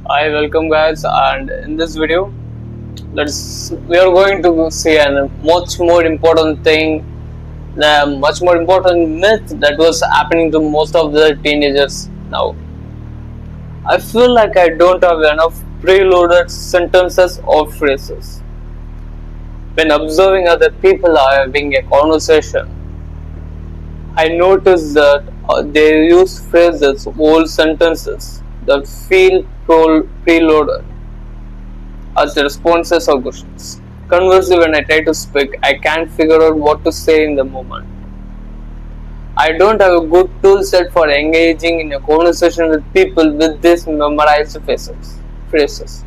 Hi, welcome guys, and in this video, we are going to see a much more important thing, the much more important myth that was happening to most of the teenagers now. I feel like I don't have enough preloaded sentences or phrases. When observing other people are having a conversation, I notice that they use phrases, whole sentences that feel preloaded as responses or questions. Conversely, when I try to speak, I can't figure out what to say in the moment. I don't have a good tool set for engaging in a conversation with people with these memorized phrases.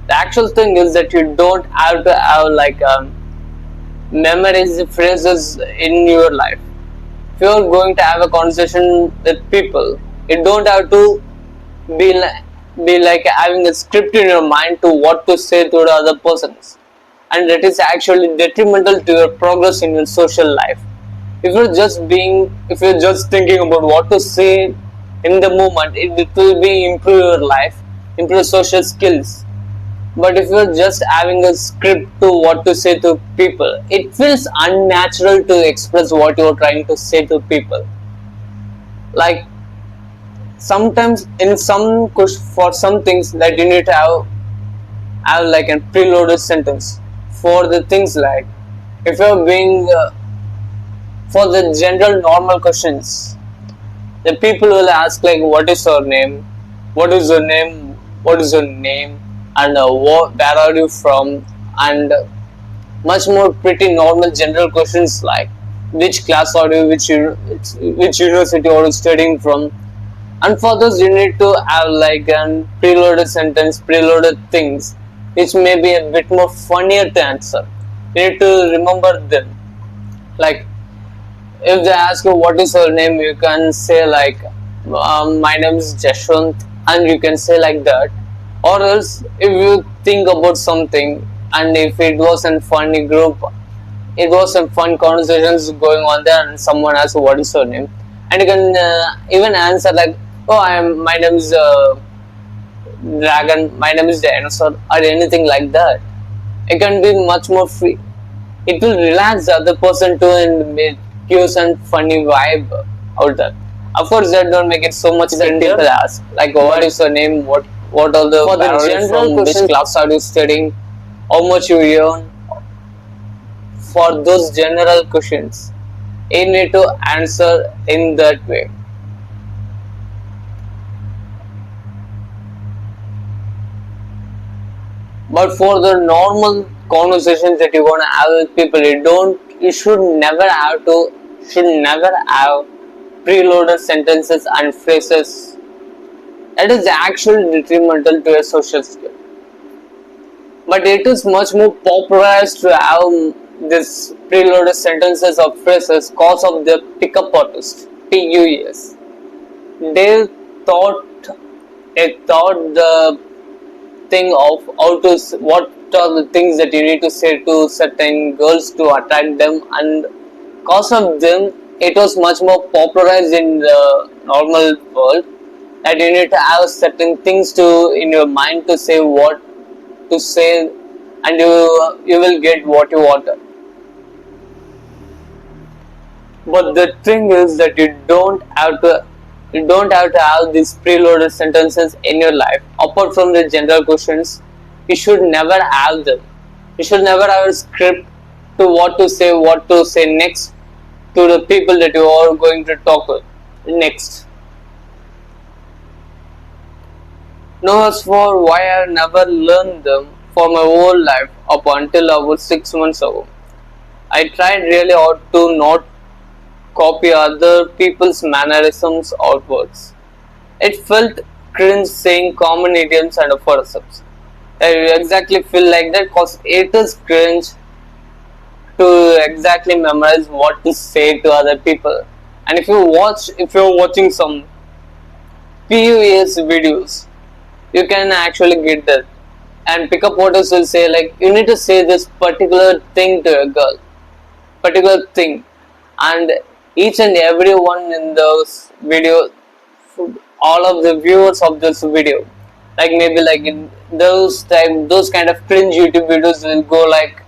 The actual thing is that you don't have to have memorized phrases in your life. If you're going to have a conversation with people, you don't have to be like, be like having a script in your mind to what to say to the other persons, and that is actually detrimental to your progress in your social life. If you're just thinking about what to say in the moment, it will be improve your life, improve social skills. But if you're just having a script to what to say to people, it feels unnatural to express what you're trying to say to people. Like sometimes in for some things that you need to have like a preloaded sentence for the things like if you're being for the general normal questions, the people will ask like what is your name, what is your name, what is your name, and where are you from, and much more pretty normal general questions like which class are you, which university are you studying from. And for this, you need to have like a preloaded sentence, preloaded things, which may be a bit more funnier to answer. You need to remember them. Like if they ask you what is your name, you can say like my name is Jashwant, and you can say like that. Or else, if you think about something, and if it was a funny group, it was some fun conversations going on there, and someone asks what is your name, and you can even answer like, oh, my name is Dragon, my name is Dinosaur, or anything like that. It can be much more free. It will relax the other person too and make you some funny vibe out there. Of course, that don't make it so much that people ask like, what is your name, what are the, for the general from, which class are you studying, how much you earn. For those general questions, you need to answer in that way. But for the normal conversations that you want to have with people, you should never have preloaded sentences and phrases. That is actually detrimental to a social skill. But it is much more popularized to have this preloaded sentences or phrases because of the pickup artist, PUES. They thought thought the thing of what are the things that you need to say to certain girls to attract them, and because of them it was much more popularized in the normal world that you need to have certain things to in your mind to say what to say, and you will get what you wanted. But the thing is that you don't have to have these preloaded sentences in your life. Apart from the general questions, you should never have them. You should never have a script to what to say next to the people that you are going to talk with next. Now, as for why I have never learned them for my whole life up until about 6 months ago, I tried really hard to not copy other people's mannerisms or words. It felt cringe saying common idioms and aphorisms. I exactly feel like that because it is cringe to exactly memorize what to say to other people. And if you're watching some PUAS videos, you can actually get that. And pickup artists will say like you need to say this particular thing to a girl, particular thing, and each and everyone in those video, all of the viewers of this video like maybe like in those kind of cringe YouTube videos will go like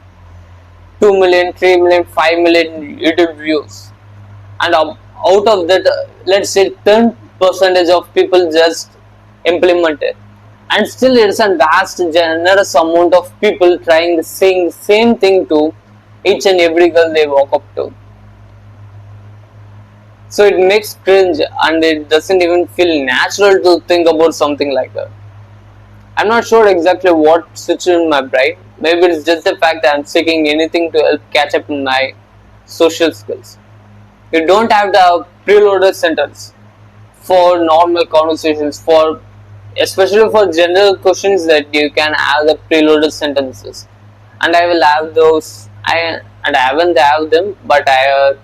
2 million, 3 million, 5 million YouTube views, and out of that, let's say 10 percentage of people just implement it, and still it's a vast generous amount of people trying the same thing to each and every girl they walk up to. So it makes cringe, and it doesn't even feel natural to think about something like that. I'm not sure exactly what switched in my brain. Maybe it's just the fact that I'm seeking anything to help catch up in my social skills. You don't have to have preloaded sentence for normal conversations, for especially for general questions that you can have the preloaded sentences. And I will have those. I haven't have them, but I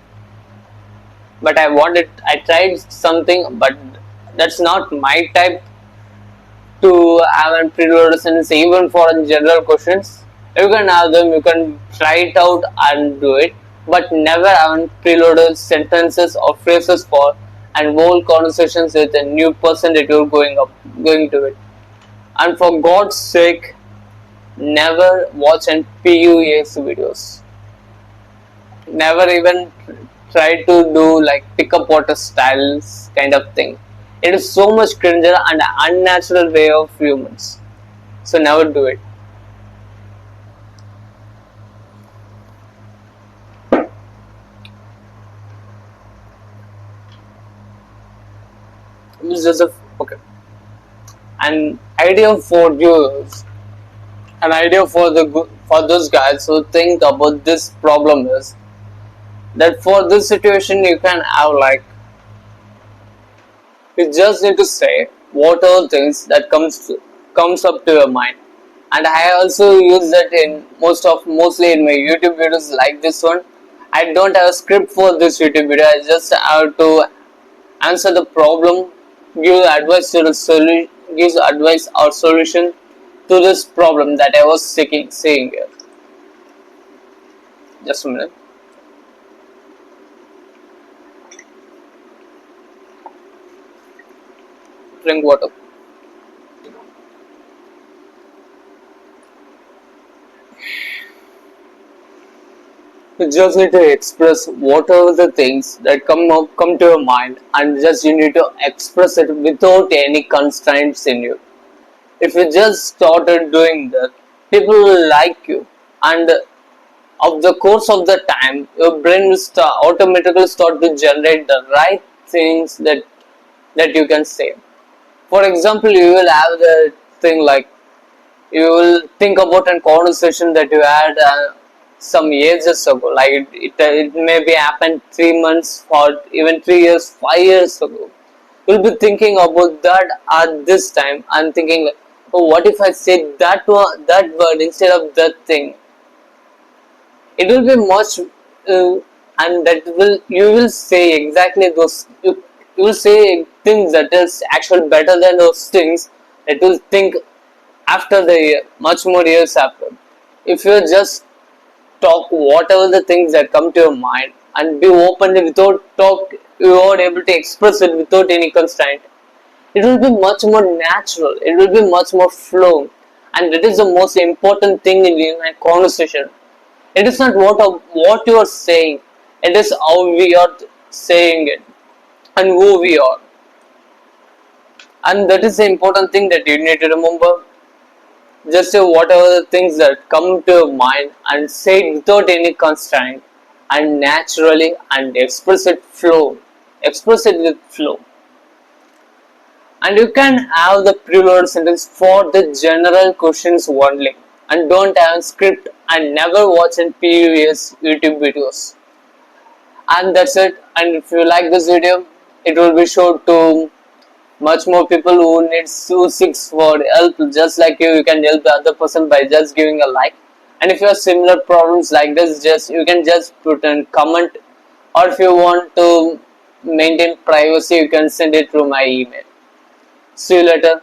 wanted. I tried something, but that's not my type to have a preloaded sentence even for general questions. You can have them, you can try it out and do it, but never have preloaded sentences or phrases for and whole conversations with a new person that you're going to it. And for God's sake, never watch and PUAS videos. Never even try to do like pick up water styles kind of thing. It is so much cringer and unnatural way of humans. So never do it. It's just a okay. An idea for viewers, an idea for for those guys who think about this problem is that for this situation you can have like you just need to say what are things that comes up to your mind. And I also use that in mostly in my YouTube videos like this one. I don't have a script for this YouTube video. I just have to answer the problem, give advice to the solution, gives advice or solution to this problem that I was saying here. Just a minute. Drink water. You just need to express whatever the things that come to your mind, and just you need to express it without any constraints in you. If you just started doing that, people will like you, and of the course of the time, your brain will automatically start to generate the right things that you can say. For example, you will have the thing like you will think about a conversation that you had some ages ago, like it maybe happened 3 months or even 3 years, 5 years ago. You'll be thinking about that at this time and thinking like, oh, what if I said that word instead of that thing? It will be much, and that will you will say exactly those. You will say things that is actually better than those things that will think after the year, much more years after. If you just talk whatever the things that come to your mind and be open without talk, you are able to express it without any constraint. It will be much more natural. It will be much more flow, and that is the most important thing in a conversation. It is not what you are saying. It is how we are saying it and who we are. And that is the important thing that you need to remember. Just say whatever the things that come to your mind and say it without any constraint and naturally and express it flow. Express it with flow. And you can have the preloaded sentence for the general questions only. And don't have a script and never watch in previous YouTube videos. And that's it. And if you like this video, it will be shown to much more people who seeks for help just like you can help the other person by just giving a like. And if you have similar problems like this, just you can just put a comment, or if you want to maintain privacy, you can send it through my email. See you later.